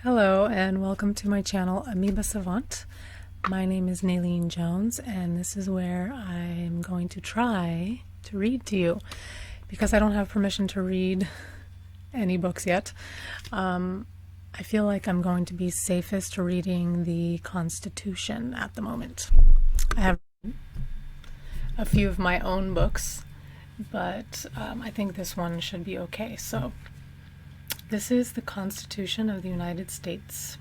Hello and welcome to my channel Amoeba Savant. My name is Naylene Jones and this is where I'm going to try to read to you because I don't have permission to read any books yet. I feel like I'm going to be safest reading the Constitution at the moment. I have a few of my own books, but I think this one should be okay. So this is the Constitution of the United States.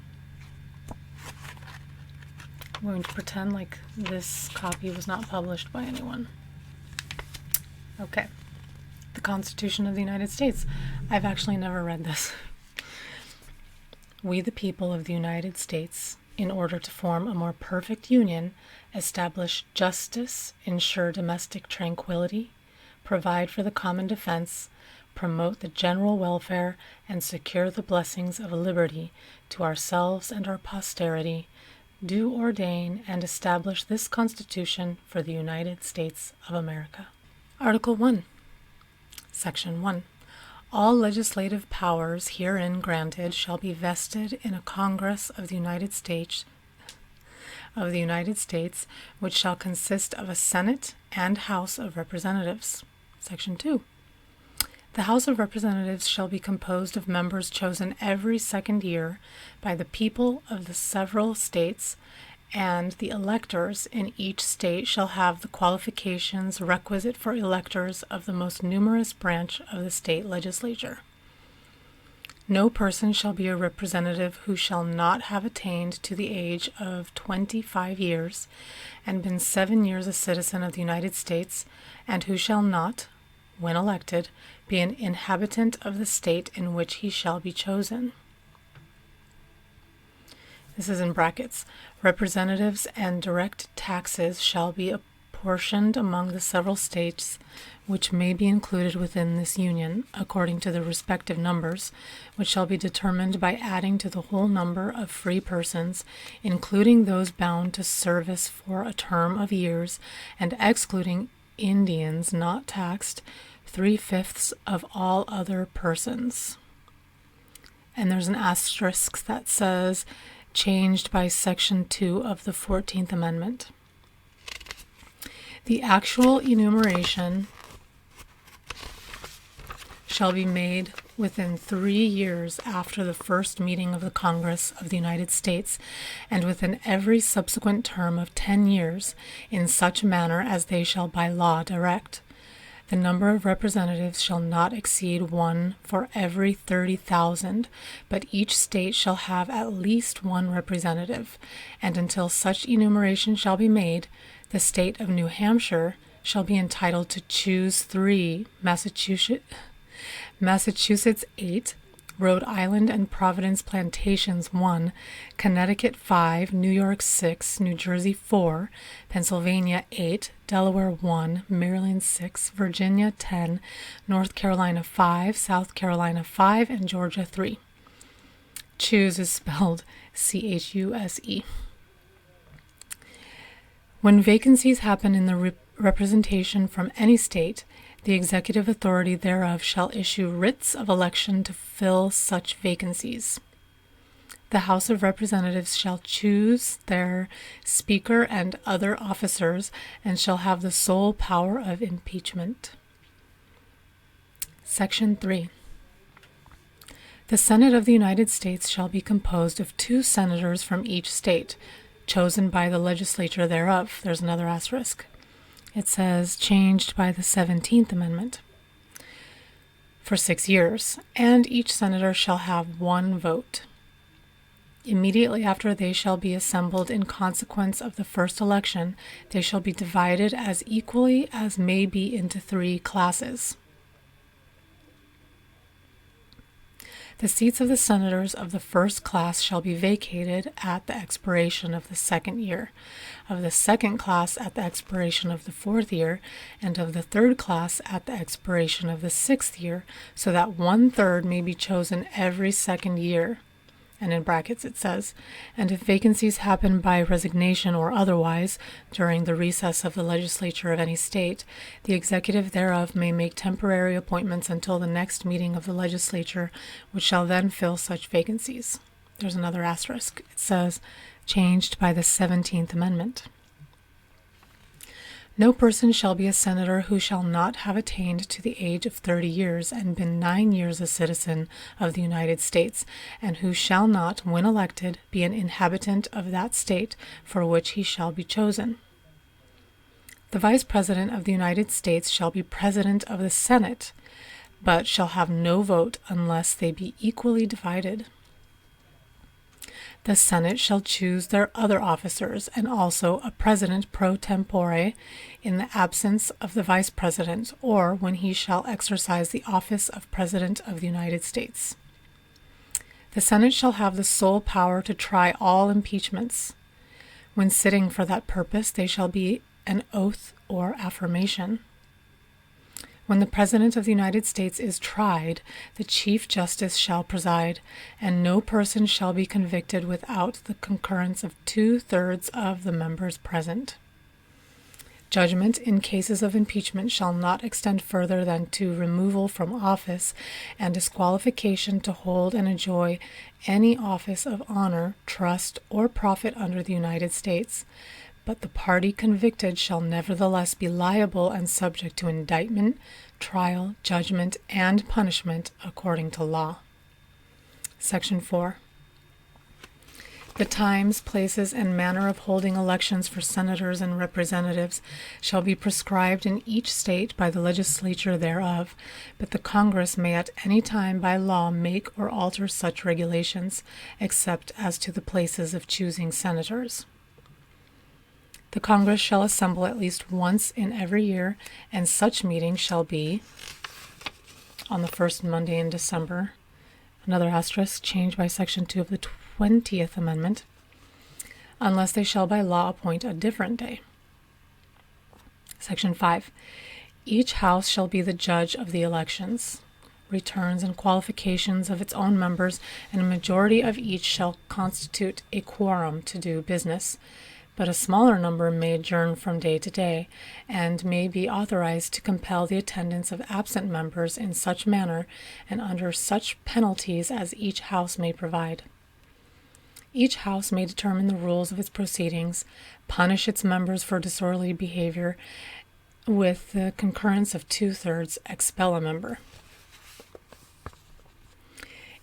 I'm going to pretend like this copy was not published by anyone. Okay. The Constitution of the United States. I've actually never read this. We, the people of the United States, in order to form a more perfect union, establish justice, ensure domestic tranquility, provide for the common defense, promote the general welfare, and secure the blessings of liberty to ourselves and our posterity, do ordain and establish this Constitution for the United States of America. Article 1, Section 1. All legislative powers herein granted shall be vested in a Congress of the United States, which shall consist of a Senate and House of Representatives. Section 2. The House of Representatives shall be composed of members chosen every second year by the people of the several states, and the electors in each state shall have the qualifications requisite for electors of the most numerous branch of the state legislature. No person shall be a representative who shall not have attained to the age of 25 years and been 7 years a citizen of the United States, and who shall not, when elected, be an inhabitant of the state in which he shall be chosen. This is in brackets. Representatives and direct taxes shall be apportioned among the several states which may be included within this union, according to the respective numbers, which shall be determined by adding to the whole number of free persons, including those bound to service for a term of years, and excluding Indians not taxed, 3/5 of all other persons. And there's an asterisk that says, changed by Section 2 of the 14th Amendment. The actual enumeration shall be made within 3 years after the first meeting of the Congress of the United States, and within every subsequent term of 10 years, in such manner as they shall by law direct. The number of representatives shall not exceed 1 for every 30,000, but each state shall have at least 1 representative, and until such enumeration shall be made, the state of New Hampshire shall be entitled to choose 3, Massachusetts 8, Rhode Island and Providence Plantations 1, Connecticut 5, New York 6, New Jersey 4, Pennsylvania 8, Delaware 1, Maryland 6, Virginia 10, North Carolina 5, South Carolina 5, and Georgia 3. Choose is spelled C-H-U-S-E. When vacancies happen in the representation from any state, the executive authority thereof shall issue writs of election to fill such vacancies. The House of Representatives shall choose their Speaker and other officers, and shall have the sole power of impeachment. Section 3. The Senate of the United States shall be composed of 2 senators from each state, chosen by the legislature thereof. There's another asterisk. It says, changed by the 17th Amendment, for 6 years, and each senator shall have 1 vote. Immediately after they shall be assembled in consequence of the first election, they shall be divided as equally as may be into 3 classes. The seats of the senators of the first class shall be vacated at the expiration of the 2nd year, of the second class at the expiration of the 4th year, and of the third class at the expiration of the 6th year, so that 1/3 may be chosen every 2nd year. And in brackets it says, and if vacancies happen by resignation or otherwise during the recess of the legislature of any state, the executive thereof may make temporary appointments until the next meeting of the legislature, which shall then fill such vacancies. there's another asterisk. It says, changed by the 17th Amendment. No person shall be a senator who shall not have attained to the age of 30 years and been 9 years a citizen of the United States, and who shall not, when elected, be an inhabitant of that state for which he shall be chosen. The Vice President of the United States shall be President of the Senate, but shall have no vote unless they be equally divided. The Senate shall choose their other officers, and also a president pro tempore in the absence of the vice president, or when he shall exercise the office of President of the United States. The Senate shall have the sole power to try all impeachments. When sitting for that purpose, they shall be an oath or affirmation. When the President of the United States is tried, the Chief Justice shall preside, and no person shall be convicted without the concurrence of 2/3 of the members present. Judgment in cases of impeachment shall not extend further than to removal from office and disqualification to hold and enjoy any office of honor, trust, or profit under the United States. But the party convicted shall nevertheless be liable and subject to indictment, trial, judgment, and punishment according to law. Section 4. The times, places, and manner of holding elections for senators and representatives shall be prescribed in each state by the legislature thereof, but the Congress may at any time by law make or alter such regulations, except as to the places of choosing senators. The Congress shall assemble at least once in every year, and such meeting shall be on the first Monday in December. Another asterisk, changed by Section 2 of the 20th Amendment, unless they shall by law appoint a different day. Section 5. Each house shall be the judge of the elections, returns, and qualifications of its own members, and a majority of each shall constitute a quorum to do business. But a smaller number may adjourn from day to day, and may be authorized to compel the attendance of absent members in such manner and under such penalties as each house may provide. Each house may determine the rules of its proceedings, punish its members for disorderly behavior, with the concurrence of 2/3, expel a member.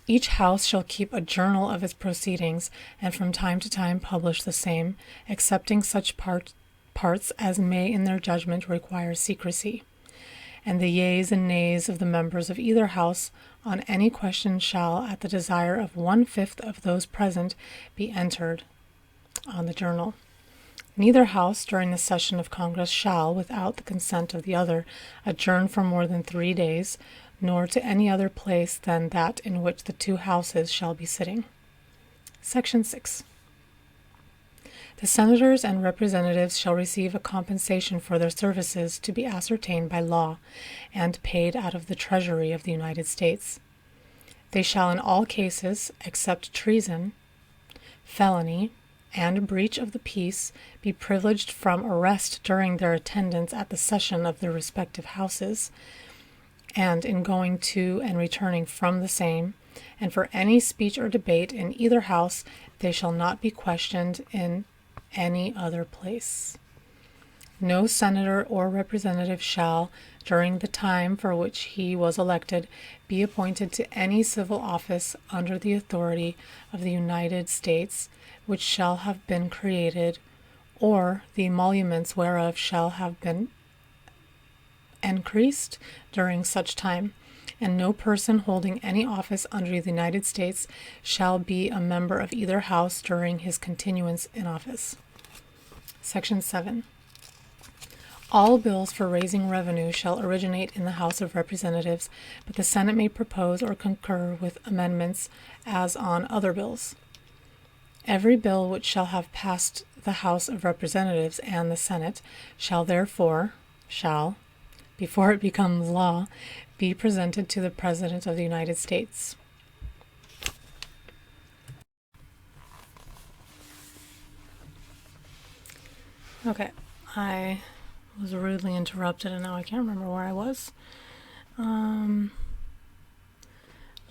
Each house shall keep a journal of its proceedings, and from time to time publish the same, excepting such parts as may in their judgment require secrecy. And the yeas and nays of the members of either house on any question shall, at the desire of 1/5 of those present, be entered on the journal. Neither house during the session of Congress shall, without the consent of the other, adjourn for more than 3 days, nor to any other place than that in which the two houses shall be sitting. Section 6. The senators and representatives shall receive a compensation for their services to be ascertained by law, and paid out of the Treasury of the United States. They shall in all cases, except treason, felony, and breach of the peace, be privileged from arrest during their attendance at the session of their respective houses, and in going to and returning from the same, and for any speech or debate in either house, they shall not be questioned in any other place. No senator or representative shall, during the time for which he was elected, be appointed to any civil office under the authority of the United States, which shall have been created, or the emoluments whereof shall have been increased during such time, and no person holding any office under the United States shall be a member of either house during his continuance in office. Section 7. All bills for raising revenue shall originate in the House of Representatives, but the Senate may propose or concur with amendments as on other bills. Every bill which shall have passed the House of Representatives and the Senate shall, before it becomes law, be presented to the President of the United States. Okay, I was rudely interrupted and now I can't remember where I was.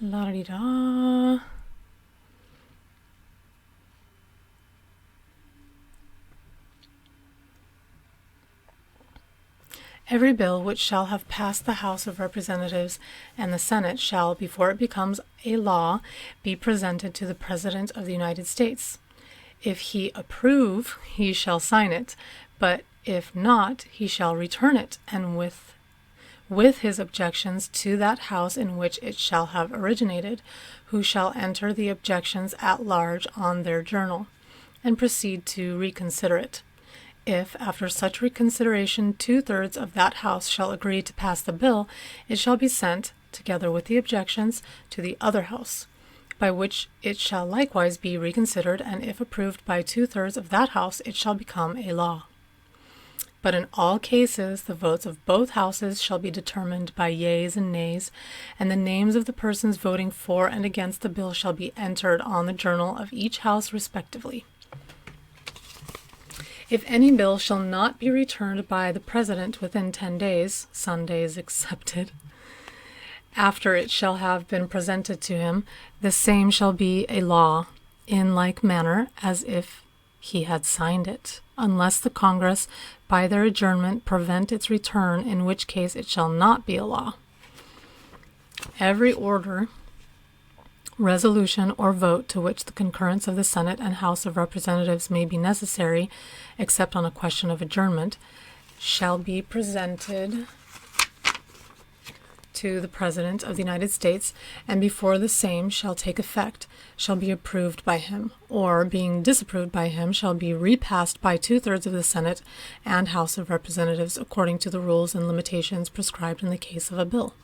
La-di-da. Every bill which shall have passed the House of Representatives and the Senate shall, before it becomes a law, be presented to the President of the United States. If he approve, he shall sign it, but if not, he shall return it, and with his objections to that House in which it shall have originated, who shall enter the objections at large on their journal, and proceed to reconsider it. If, after such reconsideration, 2/3 of that House shall agree to pass the bill, it shall be sent, together with the objections, to the other House, by which it shall likewise be reconsidered, and if approved by 2/3 of that House, it shall become a law. But in all cases, the votes of both houses shall be determined by yeas and nays, and the names of the persons voting for and against the bill shall be entered on the journal of each house respectively. If any bill shall not be returned by the President within 10 days, Sundays excepted, after it shall have been presented to him, the same shall be a law, in like manner as if he had signed it, unless the Congress, by their adjournment, prevent its return, in which case it shall not be a law. Every order, resolution, or vote to which the concurrence of the Senate and House of Representatives may be necessary, except on a question of adjournment, shall be presented to the President of the United States, and before the same shall take effect, shall be approved by him, or, being disapproved by him, shall be repassed by 2/3 of the Senate and House of Representatives, according to the rules and limitations prescribed in the case of a bill.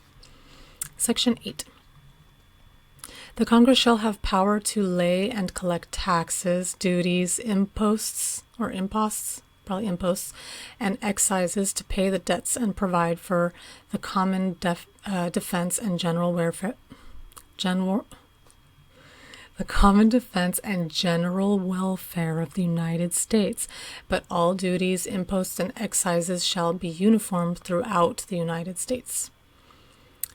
Section 8. The Congress shall have power to lay and collect taxes, duties, imposts, and excises, to pay the debts and provide for the common defense and general welfare of the United States, but all duties, imposts, and excises shall be uniform throughout the United States.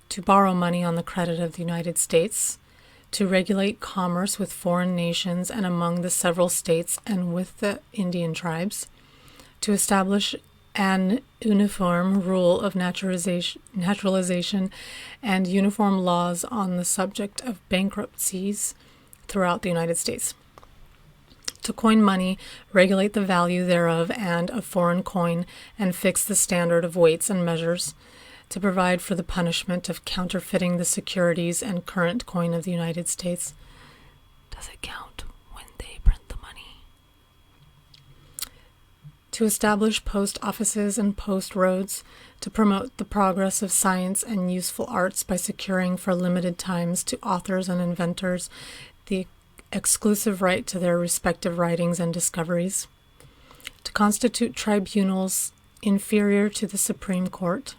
To borrow money on the credit of the United States, to regulate commerce with foreign nations and among the several states and with the Indian tribes, to establish an uniform rule of naturalization and uniform laws on the subject of bankruptcies throughout the United States, to coin money, regulate the value thereof and of foreign coin, and fix the standard of weights and measures, to provide for the punishment of counterfeiting the securities and current coin of the United States. Does it count when they print the money? To establish post offices and post roads, to promote the progress of science and useful arts by securing for limited times to authors and inventors the exclusive right to their respective writings and discoveries, to constitute tribunals inferior to the Supreme Court,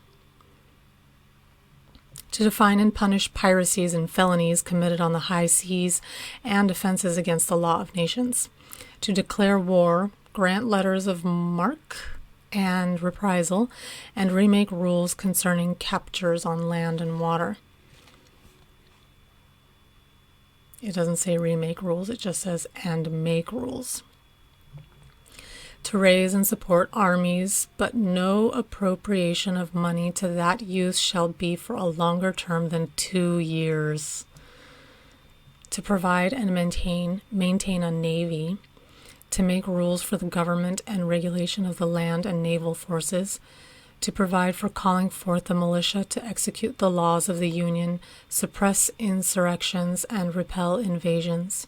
to define and punish piracies and felonies committed on the high seas and offenses against the law of nations, to declare war, grant letters of marque and reprisal, and remake rules concerning captures on land and water. It doesn't say remake rules, it just says and make rules. To raise and support armies, but no appropriation of money to that use shall be for a longer term than 2 years. To provide and maintain a navy, to make rules for the government and regulation of the land and naval forces, to provide for calling forth the militia to execute the laws of the Union, suppress insurrections, and repel invasions,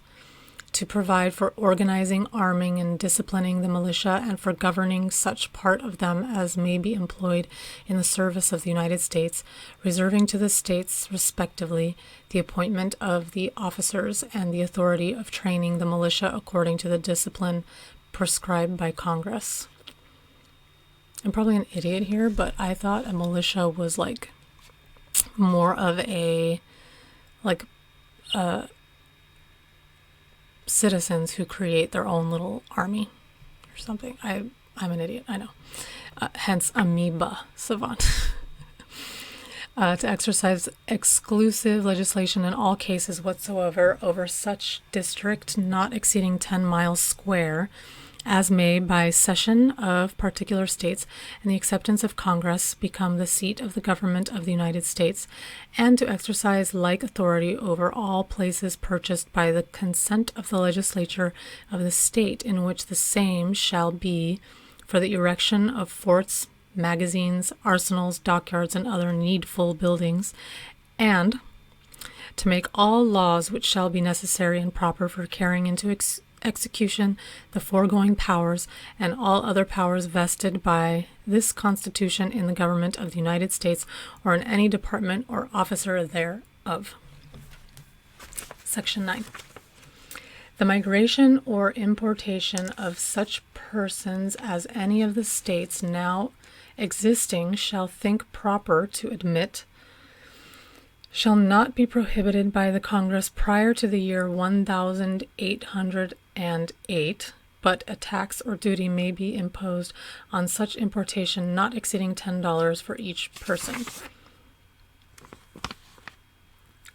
to provide for organizing, arming, and disciplining the militia, and for governing such part of them as may be employed in the service of the United States, reserving to the states, respectively, the appointment of the officers and the authority of training the militia according to the discipline prescribed by Congress. I'm probably an idiot here, but I thought a militia was like more of a citizens who create their own little army or something. I'm an idiot, I know. Hence Amoeba Savant. To exercise exclusive legislation in all cases whatsoever over such district not exceeding 10 miles square, as may by cession of particular states and the acceptance of Congress become the seat of the government of the United States, and to exercise like authority over all places purchased by the consent of the legislature of the state in which the same shall be for the erection of forts, magazines, arsenals, dockyards, and other needful buildings, and to make all laws which shall be necessary and proper for carrying into execution the foregoing powers and all other powers vested by this Constitution in the government of the United States or in any department or officer thereof. Section 9. The migration or importation of such persons as any of the states now existing shall think proper to admit shall not be prohibited by the Congress prior to the year 1808, but a tax or duty may be imposed on such importation not exceeding $10 for each person.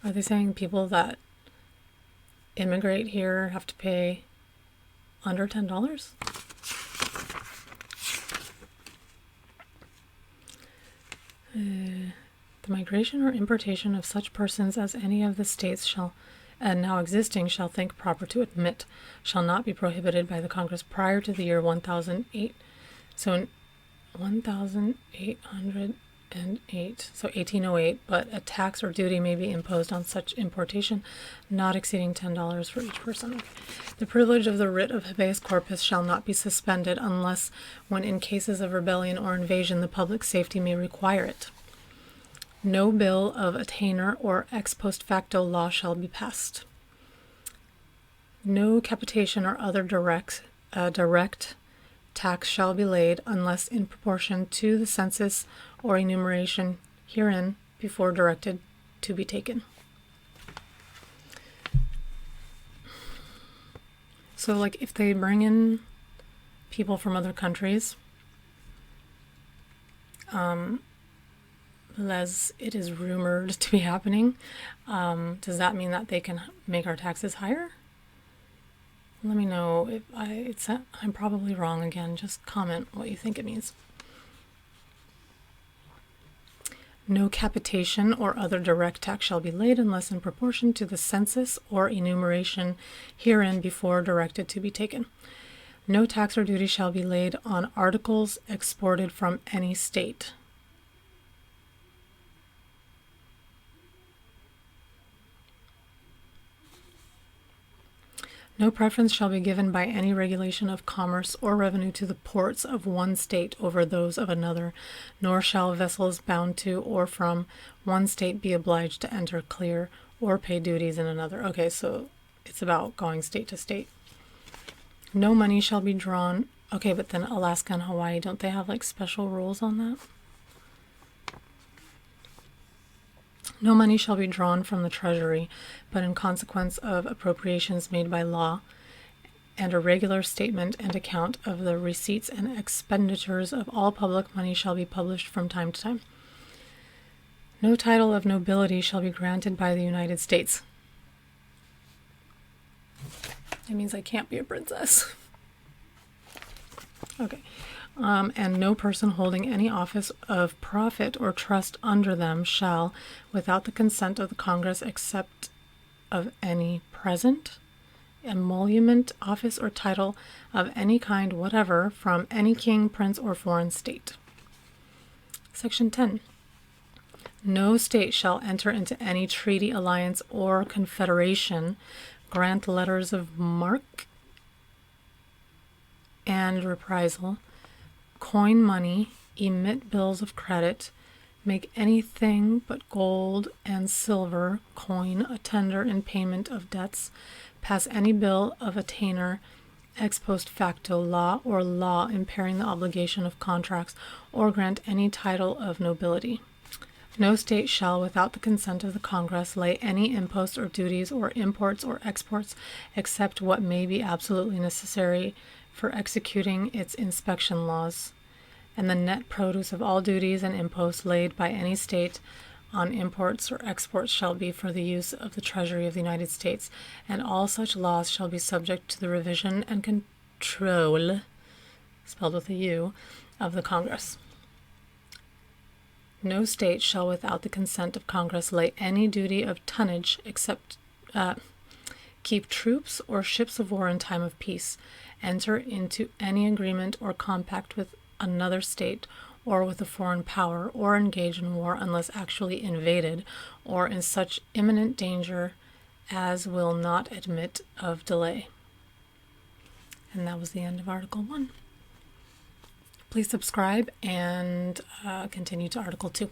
Are they saying people that immigrate here have to pay under $10? The migration or importation of such persons as any of the states shall now existing shall think proper to admit shall not be prohibited by the Congress prior to the year 1008. So in 1808, so 1808, but a tax or duty may be imposed on such importation not exceeding $10 for each person. The privilege of the writ of habeas corpus shall not be suspended unless when in cases of rebellion or invasion the public safety may require it. No bill of attainder or ex post facto law shall be passed. No capitation or other direct tax shall be laid unless in proportion to the census or enumeration herein before directed to be taken. So, like, if they bring in people from other countries, as it is rumored to be happening, does that mean that they can make our taxes higher? Let me know if I'm probably wrong again. Just comment what you think it means. No capitation or other direct tax shall be laid unless in proportion to the census or enumeration herein before directed to be taken. No tax or duty shall be laid on articles exported from any state. No preference shall be given by any regulation of commerce or revenue to the ports of one state over those of another, nor shall vessels bound to or from one state be obliged to enter, clear, or pay duties in another. Okay, so it's about going state to state. No money shall be drawn. Okay, but then Alaska and Hawaii, don't they have like special rules on that? No money shall be drawn from the treasury, but in consequence of appropriations made by law, and a regular statement and account of the receipts and expenditures of all public money shall be published from time to time. No title of nobility shall be granted by the United States. That means I can't be a princess. Okay. And no person holding any office of profit or trust under them shall, without the consent of the Congress, accept of any present, emolument, office, or title of any kind whatever from any king, prince, or foreign state. Section 10. No state shall enter into any treaty, alliance, or confederation, grant letters of marque and reprisal, coin money, emit bills of credit, make anything but gold and silver coin a tender in payment of debts, pass any bill of attainder, ex post facto law, or law impairing the obligation of contracts, or grant any title of nobility. No state shall, without the consent of the Congress, lay any imposts or duties or imports or exports except what may be absolutely necessary for executing its inspection laws, and the net produce of all duties and imposts laid by any state on imports or exports shall be for the use of the Treasury of the United States, and all such laws shall be subject to the revision and control, spelled with a U, of the Congress. No state shall, without the consent of Congress, lay any duty of tonnage except keep troops or ships of war in time of peace, enter into any agreement or compact with another state or with a foreign power, or engage in war unless actually invaded, or in such imminent danger as will not admit of delay. And that was the end of Article 1. Please subscribe and continue to Article 2.